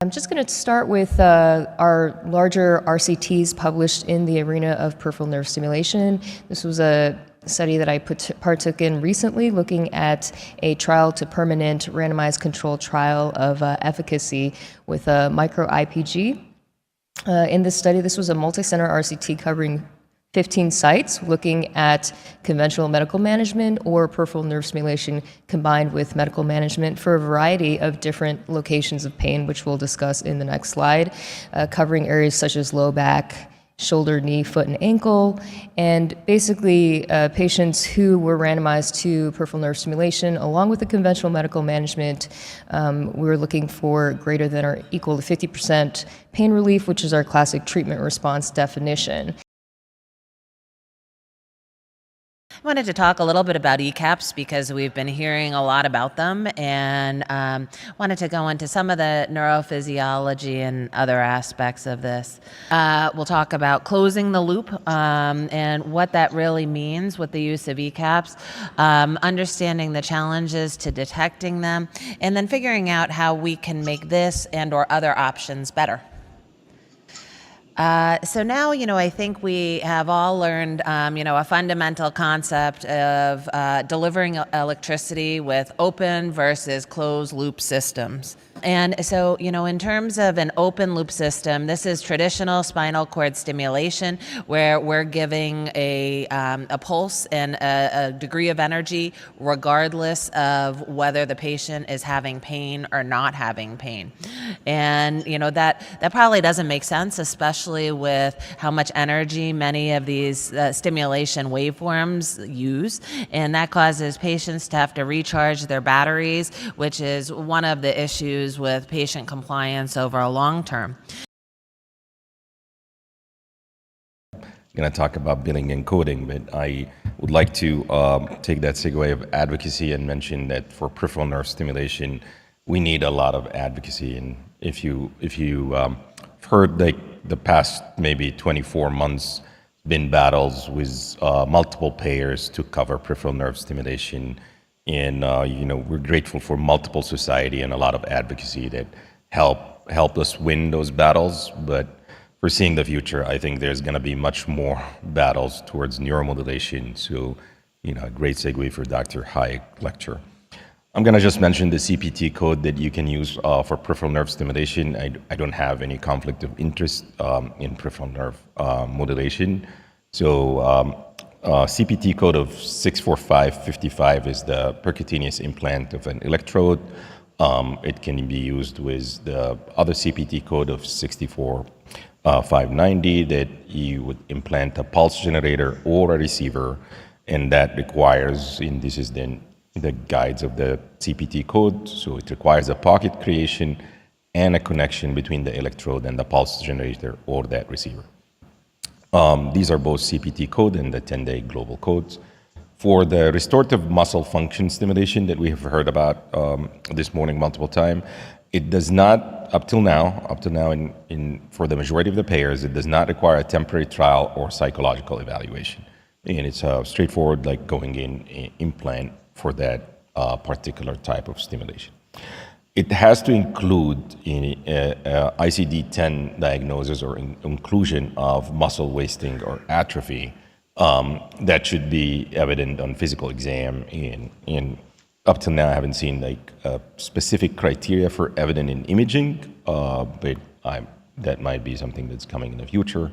I'm just going to start with our larger RCTs published in the arena of peripheral nerve stimulation. This was a study that I partook in recently, looking at a trial to permanent randomized controlled trial of efficacy with a micro IPG. In this study, this was a multi-center RCT covering 15 sites, looking at conventional medical management or peripheral nerve stimulation combined with medical management for a variety of different locations of pain, which we'll discuss in the next slide, covering areas such as low back, shoulder, knee, foot, and ankle, and basically patients who were randomized to peripheral nerve stimulation along with the conventional medical management. We were looking for greater than or equal to 50% pain relief, which is our classic treatment response definition. I wanted to talk a little bit about ECAPs because we've been hearing a lot about them, and wanted to go into some of the neurophysiology and other aspects of this. We'll talk about closing the loop and what that really means with the use of ECAPs, understanding the challenges to detecting them, and then figuring out how we can make this and or other options better. So now, I think we have all learned, a fundamental concept of delivering electricity with open versus closed loop systems. And so, in terms of an open loop system, this is traditional spinal cord stimulation where we're giving a pulse and a degree of energy regardless of whether the patient is having pain or not having pain. And, that probably doesn't make sense, especially with how much energy many of these stimulation waveforms use. And that causes patients to have to recharge their batteries, which is one of the issues with patient compliance over a long term. I'm going to talk about billing and coding, but I would like to take that segue of advocacy and mention that for peripheral nerve stimulation, we need a lot of advocacy. And if you heard the past maybe 24 months been battles with multiple payers to cover peripheral nerve stimulation. And we're grateful for multiple society and a lot of advocacy that help us win those battles. But for seeing the future, I think there's going to be much more battles towards neuromodulation. So, a great segue for Dr. Hayek lecture. I'm going to just mention the CPT code that you can use for peripheral nerve stimulation. I don't have any conflict of interest in peripheral nerve modulation. So CPT code of 64555 is the percutaneous implant of an electrode. It can be used with the other CPT code of 64590 that you would implant a pulse generator or a receiver, and that requires, and this is then the guides of the CPT code, so it requires a pocket creation and a connection between the electrode and the pulse generator or that receiver. These are both CPT code and the 10-day global codes. For the restorative muscle function stimulation that we have heard about this morning multiple times, it does not, up till now, for the majority of the payers, it does not require a temporary trial or psychological evaluation. And it's straightforward, like going in implant for that particular type of stimulation. It has to include ICD-10 diagnosis or inclusion of muscle wasting or atrophy that should be evident on physical exam. And up till now, I haven't seen specific criteria for evident in imaging, but that might be something that's coming in the future.